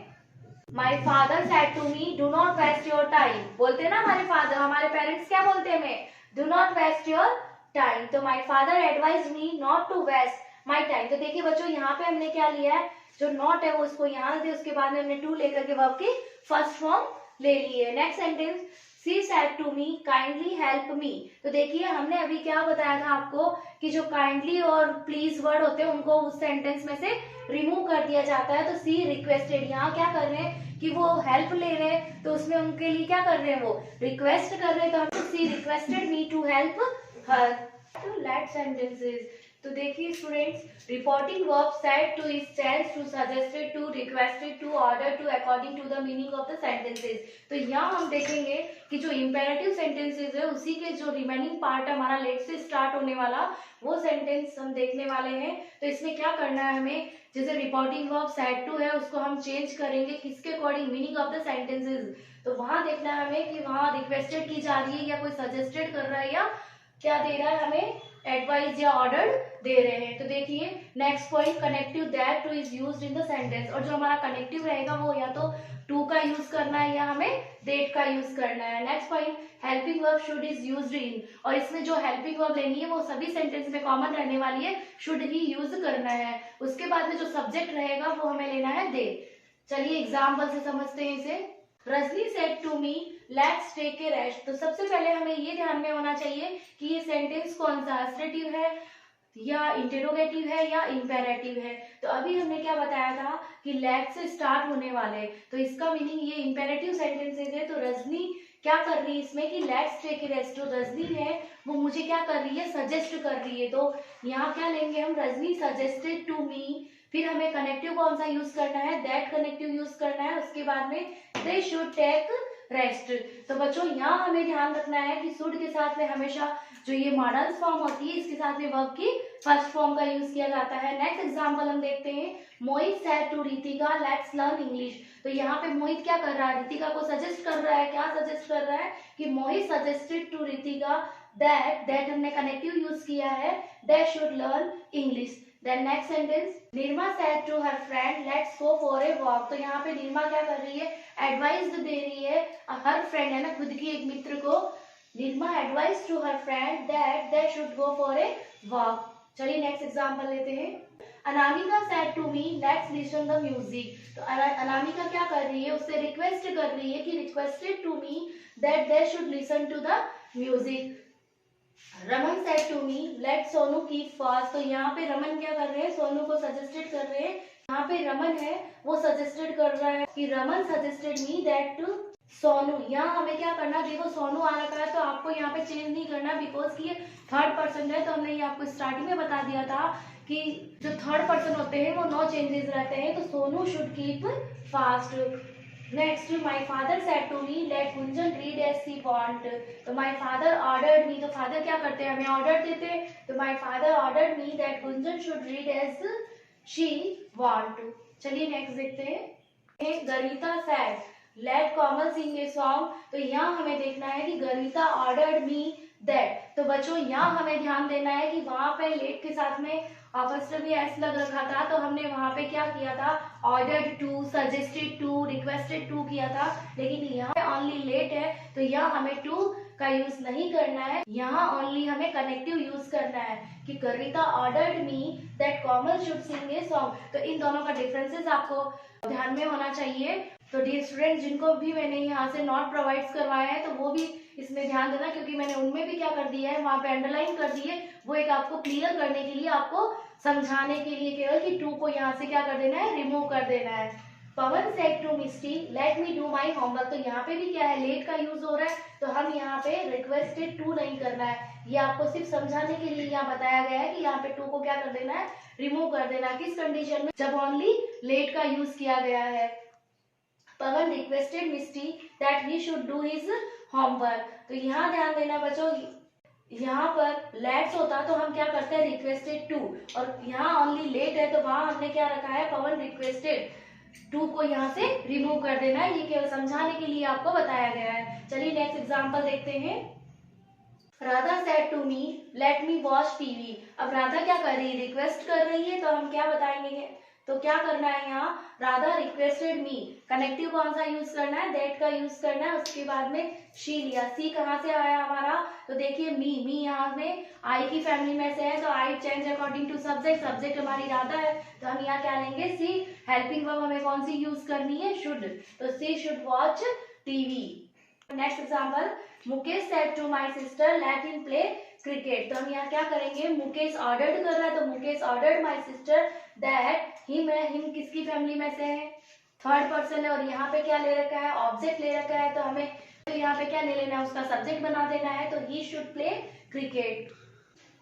my father said to me do not waste your time. बोलते हैं ना हमारे फादर, हमारे पेरेंट्स क्या बोलते हैं हमें, do not waste your time. तो my father advise me not to waste my time. तो देखिए बच्चों, यहाँ पे हमने क्या लिया है, जो नॉट है वो उसको यहाँ दे, उसके बाद में हमने टू लेकर के वर्ब की फर्स्ट फॉर्म ले ली है। Next sentence, she said to me kindly help me. तो देखिए हमने अभी क्या बताया था आपको कि जो काइंडली और प्लीज वर्ड होते हैं उनको उस सेंटेंस में से रिमूव कर दिया जाता है। तो सी रिक्वेस्टेड, यहाँ क्या कर रहे हैं कि वो हेल्प ले रहे हैं, तो उसमें उनके लिए क्या कर रहे हैं, वो रिक्वेस्ट कर रहे हैं। तो हम she requested me to help her. To let sentences, तो देखिए students, reporting verb said to is tells to suggested to requested to order to according to the meaning of the sentences. तो यहाँ हम देखेंगे कि जो इंपेरेटिव सेंटेंसेस है उसी के जो रिमेनिंग पार्ट है हमारा लेट से स्टार्ट होने वाला, वो सेंटेंस हम देखने वाले हैं। तो इसमें क्या करना है हमें, जैसे रिपोर्टिंग वर्ब सेड टू है उसको हम चेंज करेंगे किसके according, meaning of the sentences. तो वहां देखना है हमें कि वहां रिक्वेस्टेड की जा रही है या कोई सजेस्टेड कर रहा है या क्या दे रहा है हमें, एडवाइस या ऑर्डर दे रहे हैं। तो देखिए next point, connective that two is used in the sentence, और जो हमारा कनेक्टिव रहेगा वो या तो टू का यूज करना है या हमें दैट का यूज करना है। Next point, helping verb should is used in, और इसमें जो हेल्पिंग वर्ब लेनी है वो सभी सेंटेंस में कॉमन रहने वाली है, शुड ही यूज करना है। उसके बाद में जो सब्जेक्ट रहेगा वो हमें लेना है दे। चलिए एग्जाम्पल से समझते हैं इसे। Rajni said to me let's take a rest. तो सबसे पहले हमें ये ध्यान में होना चाहिए कि ये सेंटेंस कौन सा एस्ट्रेटिव है या इंटेरोगेटिव है या इंपेरेटिव है। तो अभी हमने क्या बताया था कि लेट से स्टार्ट होने वाले, तो इसका मीनिंग ये इंपेरेटिव सेंटेंसेस है। तो रजनी क्या कर रही है इसमें कि लेट्स टेक ए रेस्ट, जो रजनी है वो मुझे क्या कर रही है, सजेस्ट कर रही है। तो यहाँ क्या लेंगे हम, रजनी सजेस्टेड टू मी, फिर हमें कनेक्टिव कौन सा यूज करना है, दैट कनेक्टिव यूज करना है। उसके बाद में दे शुड टेक रेस्ट। तो बच्चों यहाँ हमें ध्यान रखना है कि शुड के साथ में हमेशा जो ये मॉडल फॉर्म होती है इसके साथ में वर्ब की फर्स्ट फॉर्म का यूज किया जाता है। नेक्स्ट एग्जांपल हम देखते हैं, Mohit said to Ritika let's learn English. तो यहाँ पे मोहित क्या कर रहा है, रितिका को सजेस्ट कर रहा है। क्या सजेस्ट कर रहा है कि Mohit suggested to Ritika that हमने कनेक्टिव यूज किया है, they should learn English. Then next sentence, Nirma said to her friend let's go for a walk. तो यहाँ पे निर्मा क्या कर रही है, एडवाइस दे रही है हर फ्रेंड है ना, खुद की एक मित्र को। Nirma advice to her friend that they should go for a walk. चलिए नेक्स्ट एग्जांपल लेते हैं। Anamika said to me let's listen the music. तो अनामिका क्या कर रही है, उससे रिक्वेस्ट कर रही है कि requested to me that they should listen to the music. Raman said to me let Sonu keep fast. तो यहाँ पे रमन क्या कर रहे हैं, सोनू को सजेस्टेड कर रहे हैं। यहाँ पे रमन है वो सजेस्टेड कर रहा है कि Raman suggested me that to Sonu. यहाँ हमें क्या करना, देखो सोनू आ रखा है तो आपको यहाँ पे चेंज नहीं करना, बिकॉज कि ये थर्ड पर्सन है। तो हमने ये आपको स्टार्टिंग में बता दिया था कि जो थर्ड पर्सन होते हैं वो नो चेंजेस रहते हैं। तो Sonu should keep fast. Next, my father said to me let Gunjan read as she want. तो माय फादर ऑर्डर्ड मी, तो फादर क्या करते हैं, हमें ऑर्डर देते हैं। तो my father ordered me that Gunjan should read as she want. चलिए नेक्स्ट देखते हैं। Garita said let Komal sing a song. तो यहाँ हमें देखना है कि गरिता ऑर्डर्ड मी दैट। तो बच्चों यहाँ हमें ध्यान देना है कि वहां पे लेट के साथ में फर्स्ट भी एस लग रखा था, तो हमने वहां पे क्या किया था, ordered to, suggested to, requested to किया था। लेकिन यहाँ ओनली लेट है तो यहाँ हमें टू का यूज नहीं करना है, यहाँ ओनली हमें कनेक्टिव यूज करना है कि Garita ordered me that Komal should sing a song. तो इन दोनों का डिफरेंसेस आपको ध्यान में होना चाहिए। तो डियर स्टूडेंट्स, जिनको भी मैंने यहाँ से नोट प्रोवाइड करवाया है तो वो भी इसमें ध्यान देना, क्योंकि मैंने उनमें भी क्या कर दिया है, वहां पे अंडरलाइन कर दी है। वो एक आपको क्लियर करने के लिए, आपको समझाने के लिए केवल कि टू को यहाँ से क्या कर देना है, रिमूव कर देना है। Pawan said to Misty let me do my homework. तो यहाँ पे भी क्या है, लेट का यूज हो रहा है, तो हम यहाँ पे रिक्वेस्टेड टू नहीं करना है। ये आपको सिर्फ समझाने के लिए यहाँ बताया गया है कि यहाँ पे टू को क्या कर देना है, रिमूव कर देना है। किस कंडीशन में, जब ओनली लेट का यूज किया गया है। Pawan requested Misty that he should do his homework. तो यहाँ ध्यान देना बच्चों, यहाँ पर लेट्स होता तो हम क्या करते हैं, रिक्वेस्टेड टू, और यहाँ ओनली लेट है तो वहां हमने क्या रखा है, पवन रिक्वेस्टेड टू को यहाँ से रिमूव कर देना है। ये केवल समझाने के लिए आपको बताया गया है। चलिए नेक्स्ट एग्जांपल देखते हैं। Radha said to me let me watch TV. अब राधा क्या कर रही है, रिक्वेस्ट कर रही है, तो हम क्या बताएंगे, तो क्या करना है यहाँ, राधा रिक्वेस्टेड मी, कनेक्टिव कौन सा यूज करना है, दैट का यूज करना है। उसके बाद में शी लिया, सी कहाँ से आया हमारा, तो देखिए मी यहाँ में आई की फैमिली में से है, तो I change according to subject, subject हमारी राधा है, तो हम यहाँ क्या लेंगे, सी। हेल्पिंग वर्ब हमें कौन सी यूज करनी है, शुड, तो she should watch TV. Next example, Mukesh said to my sister let him play cricket. तो हम यहाँ क्या करेंगे, मुकेश ऑर्डर्ड कर रहा है तो Mukesh ordered my sister that him है। हिम किसकी फैमिली में से है, थर्ड पर्सन है। और यहाँ पे क्या ले रखा है, ऑब्जेक्ट ले रखा है। तो हमें तो यहाँ पे क्या ले लेना है, उसका सब्जेक्ट बना देना है। तो ही शुड प्ले क्रिकेट।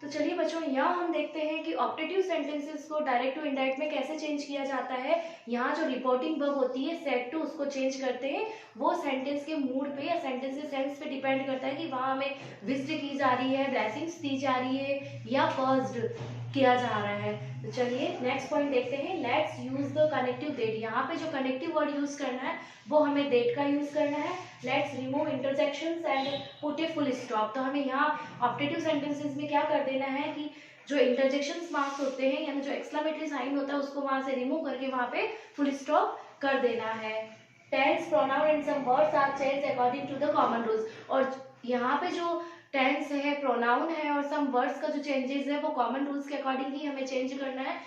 तो चलिए बच्चों, यहाँ हम देखते हैं कि ऑप्टेटिव सेंटेंसेस को डायरेक्ट टू इनडायरेक्ट में कैसे चेंज किया जाता है। यहाँ जो रिपोर्टिंग वर्ब होती है सेड टू, उसको चेंज करते हैं। वो सेंटेंस के मूड पे या सेंटेंस के सेंस पे डिपेंड करता है कि वहाँ हमें विज्ड की जा रही है, ब्लेसिंग्स दी जा रही है या कर्स्ड किया जा रहा है। तो चलिए नेक्स्ट पॉइंट देखते हैं, let's use the connective that. यहाँ पे जो कनेक्टिव वर्ड यूज करना है वो हमें डेट का यूज करना है। Let's remove interjections and put a full stop. तो हमें यहाँ ऑप्टेटिव सेंटेंसेस में क्या कर देना है कि जो इंटरजेक्शंस मार्क्स होते हैं यानी जो एक्सक्लेमेटरी साइन होता है उसको वहां से रिमूव करके वहां पे फुल स्टॉप कर देना है। Tense, pronoun and some words are changed according to the common rules. और यहाँ पे जो टेंस है, प्रोनाउन है और सम वर्ड्स का जो चेंजेस है वो कॉमन रूल्स के अकॉर्डिंग ही हमें चेंज करना है।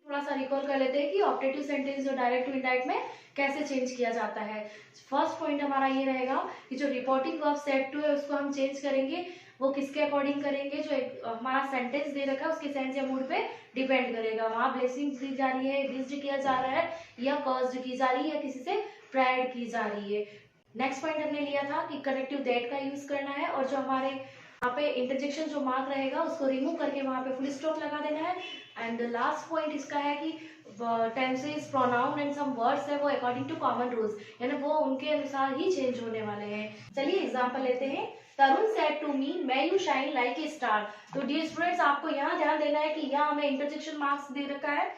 थोड़ा सा रिकॉल कर लेते हैं कि ऑप्टेटिव सेंटेंस जो डायरेक्ट टू इनडायरेक्ट में कैसे चेंज किया जाता है। फर्स्ट पॉइंट हमारा ये रहेगा कि जो रिपोर्टिंग वर्ब सेड टू है उसको हम चेंज करेंगे। वो किसके अकॉर्डिंग करेंगे, जो हमारा सेंटेंस दे रखा है उसके सेंस या मूड पे डिपेंड करेगा। वहाँ ब्लेसिंग्स दी जा रही है, विज्ड किया जा रहा है या कर्स्ड की जा रही है या किसी से प्रेयर की जा रही है। नेक्स्ट पॉइंट हमने लिया था कि कनेक्टिव दैट का यूज करना है और जो हमारे यहाँ पे इंटरजेक्शन जो मार्क रहेगा उसको रिमूव करके वहाँ पे फुल स्टॉप लगा देना है। एंड लास्ट पॉइंट इसका है कि tenses, pronoun and some words है वो अकॉर्डिंग टू कॉमन रूल्स, यानी वो उनके अनुसार ही चेंज होने वाले हैं। चलिए एग्जांपल लेते हैं। Tarun said to me may you shine like a star. तो डियर स्टूडेंट्स, आपको यहाँ ध्यान देना है कि यहाँ हमें इंटरजेक्शन मार्क्स दे रखा है।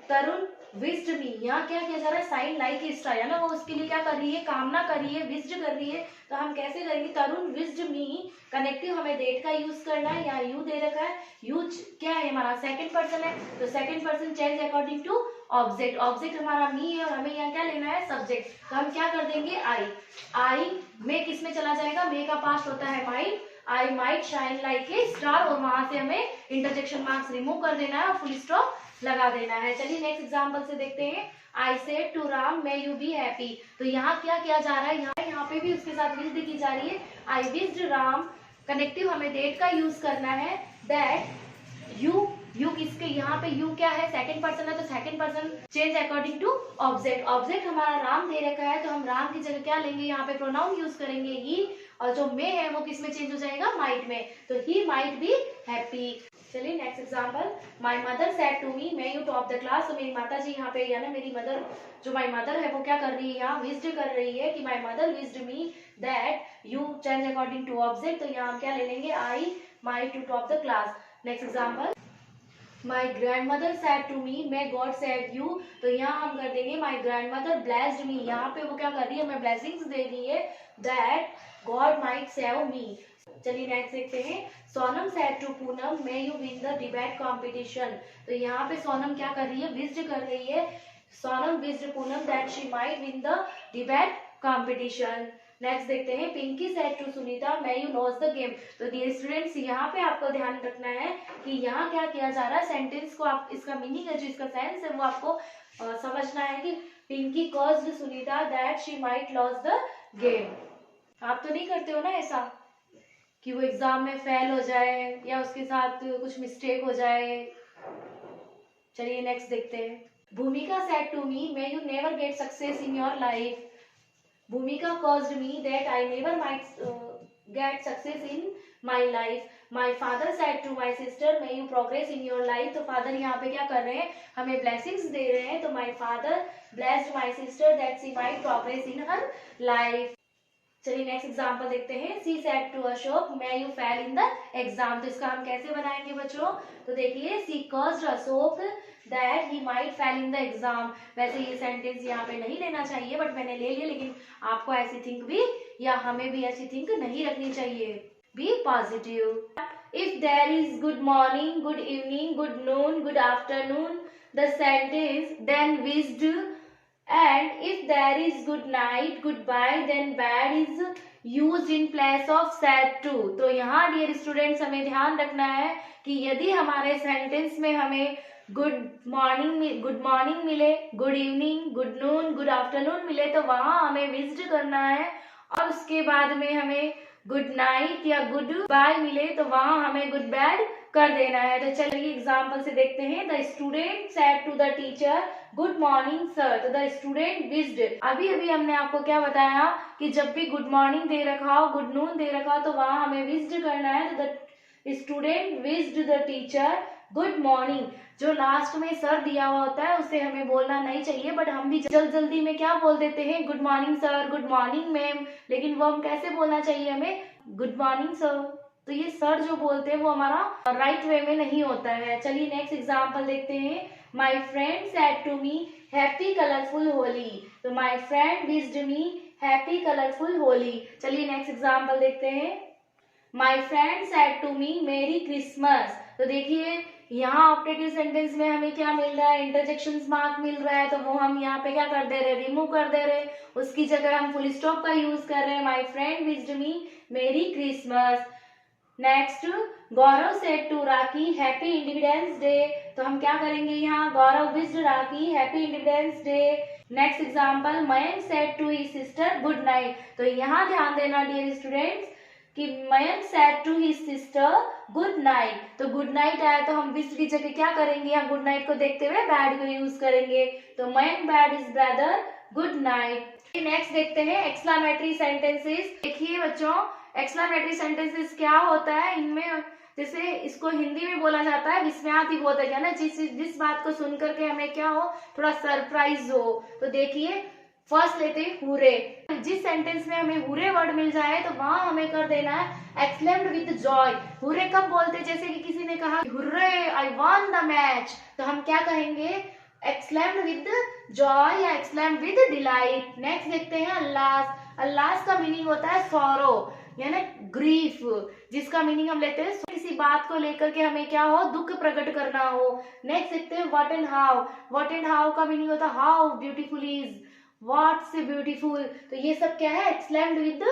तरुण विज्ड मी, यहाँ क्या किया जा रहा है, साइन लाइक ए स्टार, है ना, वो उसके लिए क्या कर रही है, कामना कर रही है, विज्ड कर रही है। तो हम कैसे करेंगे, तरुण विज्ड मी, कनेक्टिव हमें डेट का यूज करना है। यहाँ यू दे रखा है, यू क्या है हमारा सेकंड पर्सन है तो second person change according to object. Object हमारा मी है और हमें यहाँ क्या लेना है, सब्जेक्ट। तो हम क्या कर देंगे, आई। आई में किस में चला जाएगा, मे का पास्ट होता है might. I might shine like a star और वहां से हमें इंटरजेक्शन मार्क्स रिमूव कर देना है और फुल स्टॉप लगा देना है। चलिए नेक्स्ट एग्जांपल से देखते हैं। I said to Ram may you be happy. तो यहाँ क्या किया जा रहा है, यहाँ पे भी उसके साथ विज्ड की जा रही है। आई विज्ड राम, कनेक्टिव हमें डेट का यूज करना है। दैट यू, यू किसके, यहाँ पे यू क्या है, सेकंड पर्सन है तो second person change according to object. Object हमारा राम दे रखा है तो हम राम की जगह क्या लेंगे, यहाँ पे प्रोनाउन यूज करेंगे ही। और जो मे है वो किस में चेंज हो जाएगा, माइट में। तो ही माइट बी हैप्पी। चलिए next example. My mother said to me may you top the class. तो मेरी माता जी यहाँ पे यानी मेरी मदर, जो माय मदर है वो क्या कर रही है, यहाँ विज्ड कर रही है कि my mother wished me that you change according to object. तो यहाँ हम क्या ले लेंगे, I might to top the class. Next example. My grand mother said to me may God said you. तो यहाँ हम कर देंगे my grand mother blessed me. यहाँ पे वो क्या कर रही है, हमें ब्लेसिंग्स दे रही है that God might save me. चलिए नेक्स्ट देखते हैं। Sonam said to Poonam may you win the debate competition. तो यहाँ पे सोनम क्या कर रही है, विज्ड कर रही है। Sonam wished Poonam that she might win the debate competition. Next देखते हैं। Pinky said to Sunita may you loss the game. तो डियर स्टूडेंट्स, यहाँ पे आपको ध्यान रखना है कि यहाँ क्या किया जा रहा है, सेंटेंस को आप इसका मीनिंग है, जो इसका सेंस है वो आपको समझना है कि Pinky caused Sunita that she might loss the game. आप तो नहीं करते हो ना ऐसा कि वो एग्जाम में फेल हो जाए या उसके साथ कुछ मिस्टेक हो जाए। चलिए नेक्स्ट देखते हैं। Bhumika said to me may you never get success in your life. Bhumika caused me that I never might get success in my life. My father said to my sister, may you progress in your life. तो father यहाँ पे क्या कर रहे हैं, हमें blessings दे रहे हैं। तो my father blessed my sister that she might progress in her life. चलिए नेक्स्ट एग्जाम्पल देखते हैं। She said to Ashok may you fail in the exam. तो इसका हम कैसे बनाएंगे बच्चों, तो देखिए she caused Ashok that he might fail in the exam. वैसे ये सेंटेंस यहाँ पे नहीं लेना चाहिए बट मैंने ले लिया, लेकिन आपको ऐसी थिंक भी या हमें भी ऐसी थिंक नहीं रखनी चाहिए। Be positive. If there is good morning, good evening, good noon, good afternoon the sentence then wished, and if there is good night, goodbye, then bad is used in place of sad to। तो यहाँ dear students हमें ध्यान रखना है कि यदि हमारे sentence में हमें गुड मॉर्निंग मिले, good evening, good noon, good afternoon मिले तो वहाँ हमें विज्ड करना है और उसके बाद में हमें गुड नाइट या गुड बाय मिले तो वहां हमें गुड बैड कर देना है। तो चलिए एग्जाम्पल से देखते हैं। The student said to the teacher good morning sir. तो द स्टूडेंट विज्ड, अभी अभी हमने आपको क्या बताया कि जब भी गुड मॉर्निंग दे रखा हो, गुड नून दे रखा हो, तो वहां हमें विज्ड करना है। तो the student wished the teacher good morning. जो लास्ट में सर दिया हुआ होता है उसे हमें बोलना नहीं चाहिए, बट हम भी जल्दी में क्या बोल देते हैं, good morning sir, good morning ma'am, लेकिन वो हम कैसे बोलना चाहिए, हमें गुड मॉर्निंग सर। तो ये सर जो बोलते हैं वो हमारा राइट वे में नहीं होता है। चलिए नेक्स्ट एग्जाम्पल देखते हैं। My friend said to me happy colourful Holi. तो my friend wished me happy colourful Holi. चलिए नेक्स्ट एग्जाम्पल देखते हैं। My friend said to me merry Christmas. तो देखिए यहाँ ऑप्टेटिव सेंटेंस में हमें क्या मिल रहा है, इंटरजेक्शन मार्क मिल रहा है, तो वो हम यहाँ पे क्या कर दे रहे, रिमूव कर दे रहे। उसकी जगह हम फुल स्टॉप का यूज कर रहे हैं। My friend wished me merry Christmas. Next, Gaurav said to Rakhi happy Independence Day. तो हम क्या करेंगे यहाँ, Gaurav wished Rakhi happy Independence Day. Next example, Mayank said to his sister good night. तो यहाँ ध्यान देना डियर स्टूडेंट्स कि Mayank said to his sister good night. तो गुड नाइट आया तो हम विज्ड की जगह क्या करेंगे, यहाँ गुड नाइट को देखते हुए बैड को यूज करेंगे। तो Mayank bad is brother good night. Next देखते हैं एक्सक्लेमेटरी सेंटेंसेस। देखिए बच्चों, एक्सक्लेमेटरी सेंटेंसेस क्या होता है, इनमें जैसे इसको हिंदी में बोला जाता है विस्मयादि बोधक है ना, जिस बात को सुन करके हमें क्या हो, थोड़ा सरप्राइज हो। तो देखिए फर्स्ट लेते हैं हुरे। जिस सेंटेंस में हमें हुरे वर्ड मिल जाए तो वहां हमें कर देना है एक्सक्लेम्ड विद जॉय। हुरे कब बोलते, जैसे कि किसी ने कहा hurray I won the match, तो हम क्या कहेंगे, एक्सक्लेम्ड विद जॉय या एक्सक्लेम्ड विद डिलाइट। नेक्स्ट देखते हैं अल्लास। अल्लास का मीनिंग होता है सॉरो यानी ग्रीफ, जिसका मीनिंग हम लेते हैं किसी बात को लेकर के हमें क्या हो, दुख प्रकट करना हो। नेक्स्ट देखते हैं what and how. What and how का मीनिंग होता है how beautiful is, what's beautiful. तो ये सब क्या है, एक्सक्लेम्ड विद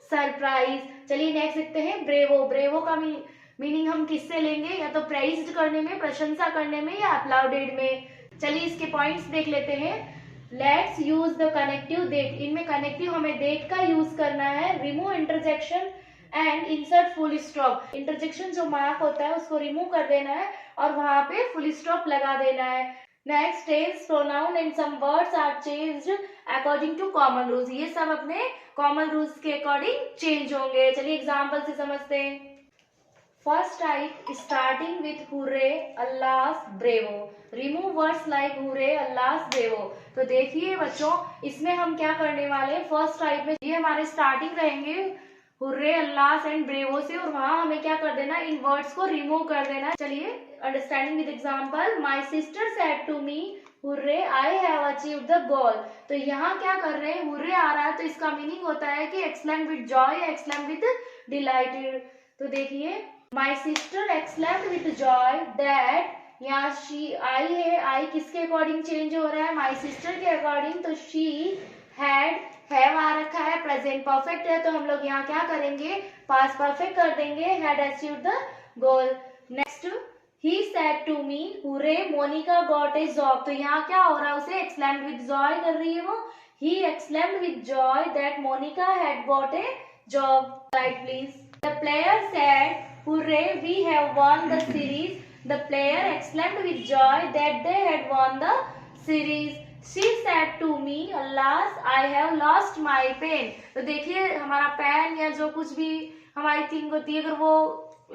सरप्राइज। चलिए नेक्स्ट देखते हैं ब्रेवो। ब्रेवो का मीनिंग हम किससे लेंगे, या तो प्रेज्ड करने में, प्रशंसा करने में, या अपलाउडेड में। चलिए इसके पॉइंट्स देख लेते हैं। Let's use the connective that. इनमें कनेक्टिव हमें देट का यूज करना है। Remove interjection and insert full stop. Interjection जो मार्क होता है उसको रिमूव कर देना है और वहां पे फुल स्टॉप लगा देना है। Next, tense, pronoun and some words are changed according to common rules. ये सब अपने कॉमन रूल्स के अकॉर्डिंग चेंज होंगे। चलिए एग्जाम्पल से समझते हैं। First type starting with hurray, alas, bravo. Remove words like hurray, alas, bravo. तो देखिए बच्चों, इसमें हम क्या करने वाले हैं, फर्स्ट टाइप में ये हमारे स्टार्टिंग रहेंगे हुर्रे, अल्लास एंड ब्रेवो से, और वहां हमें क्या कर देना, इन वर्ड्स को रिमूव कर देना। चलिए understanding with example. My sister said to me hurray I have achieved the goal. तो यहाँ क्या कर रहे हैं, हुर्रे आ रहा है तो इसका मीनिंग होता है कि एक्सक्लेम विद जॉय या एक्सक्लेम विद डिलाइटेड। तो देखिए my sister exclaimed with joy that, यहाँ शी आई है, आई किसके अकॉर्डिंग चेंज हो रहा है, माई सिस्टर के अकॉर्डिंग। तो शी हैड, हैव आ रखा है, प्रेजेंट परफेक्ट है, तो हम लोग यहाँ क्या करेंगे, पास्ट परफेक्ट कर देंगे, had achieved the goal. Next, he said to me hurray Monica got a job. तो यहाँ क्या हो रहा है, उसे एक्सक्लेम्ड विद जॉय कर रही है वो। He exclaimed with joy that Monica had got a job. Write please. The player said Hooray, we have won the series. The player exclaimed with joy that they had won the series. She said to me, alas, I have lost my pen. तो देखिए हमारा pen या जो कुछ भी हमारी thing होती है, अगर वो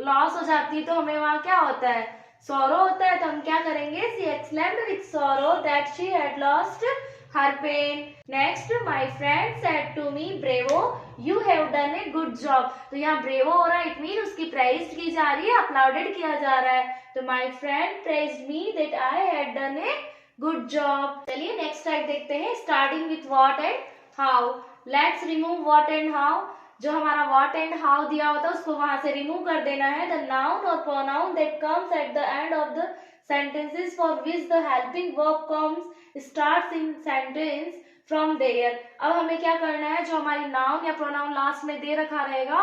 लॉस हो जाती है तो हमें वहाँ क्या होता है, sorrow होता है। तो हम क्या करेंगे, she exclaimed with sorrow that she had lost her pen. Next, my friend said to me, bravo, you have done a good job. तो यहाँ bravo हो रहा है, it means उसकी praise की जा रही है, applauded किया जा रहा है। तो my friend praised me that I had done a good job. चलिए next type देखते हैं, starting with what and how. Let's remove what and how. जो हमारा what and how दिया होता है उसको वहां से रिमूव कर देना है। The noun or pronoun that comes at the end of the sentences for which the helping verb comes starts in sentence from there. अब हमें क्या करना है, जो हमारी नाउन या प्रोनाउन लास्ट में दे रखा रहेगा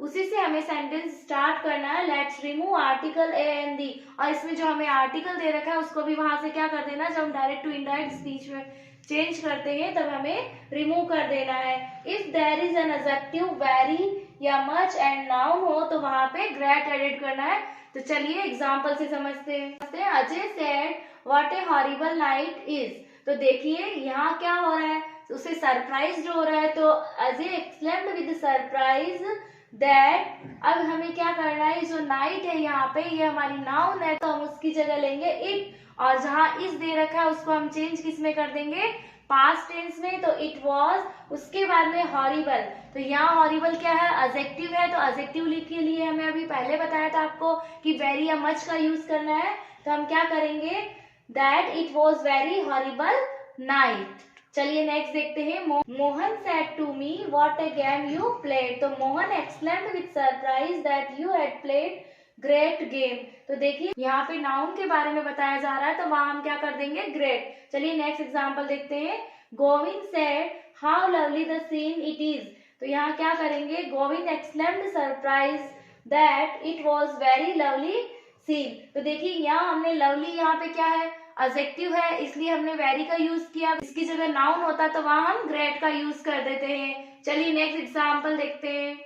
उसी से हमें सेंटेंस स्टार्ट करना है। Let's remove article A and the, और इसमें जो हमें आर्टिकल दे रखा है उसको भी वहां से क्या कर देना, जब हम डायरेक्ट टू इनडायरेक्ट स्पीच में चेंज करते हैं तब हमें रिमूव कर देना है। If there is an adjective very या मच एंड नाउन हो तो वहां पे ग्रेट एडिट करना है। तो चलिए एग्जाम्पल से समझते हैं। Ajay said what A horrible night is. तो देखिए यहाँ क्या हो रहा है, उसे सरप्राइज हो रहा है, तो Ajay exclaimed with surprise that. अब हमें क्या करना है, जो नाइट है यहाँ पे ये हमारी नाउन है, तो हम उसकी जगह लेंगे इट, और जहाँ इज दे रखा है उसको हम चेंज किस में कर देंगे, पास्ट टेंस में। तो इट वॉज, उसके बाद में हॉरिबल। तो यहाँ हॉरिबल क्या है, एडजेक्टिव है, तो एडजेक्टिव के लिए हमें अभी पहले बताया था आपको कि वेरी या मच का यूज करना है। तो हम क्या करेंगे, that it was very horrible night. चलिए नेक्स्ट देखते हैं। Mohan said to me what a game you played. तो Mohan exclaimed with surprise that you had played great game. तो देखिए यहाँ पे नाउन के बारे में बताया जा रहा है, तो वहां हम क्या कर देंगे, ग्रेट। चलिए नेक्स्ट एग्जांपल देखते हैं। Govind said how lovely the scene it is. तो यहाँ क्या करेंगे, Govind exclaimed surprise that it was very lovely scene. तो देखिए यहाँ हमने लवली, यहाँ पे क्या है, एडजेक्टिव है, इसलिए हमने वेरी का यूज किया। इसकी जगह नाउन होता तो वहां हम ग्रेट का यूज कर देते हैं। चलिए नेक्स्ट एग्जांपल देखते हैं।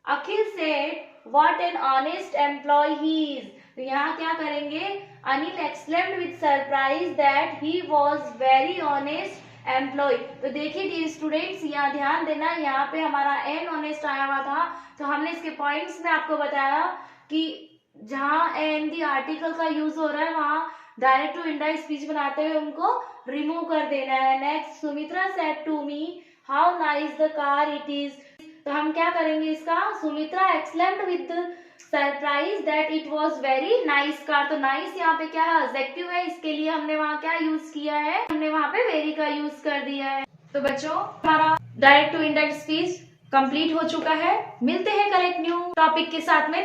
Akhil said what an honest employ he is. तो यहाँ क्या करेंगे, Anil exclaimed with surprise that he was very honest employ. तो देखिए डियर स्टूडेंट्स, यहाँ ध्यान देना, यहाँ पे हमारा एन ऑनेस्ट आया हुआ था, तो हमने इसके पॉइंट्स में आपको बताया कि जहाँ एन दी आर्टिकल का यूज हो रहा है वहाँ डायरेक्ट टू इनडायरेक्ट स्पीच बनाते हुए उनको रिमूव कर देना है। Next, Sumitra said to me how nice the car it is. तो हम क्या करेंगे इसका, Sumitra exclaimed with surprise that it was very nice car. तो नाइस यहाँ पे क्या है, एडजेक्टिव है, इसके लिए हमने वहाँ क्या यूज किया है, हमने वहाँ पे वेरी का यूज कर दिया है। तो बच्चों हमारा direct to indirect speech complete हो चुका है। मिलते हैं कल एक न्यू टॉपिक के साथ में।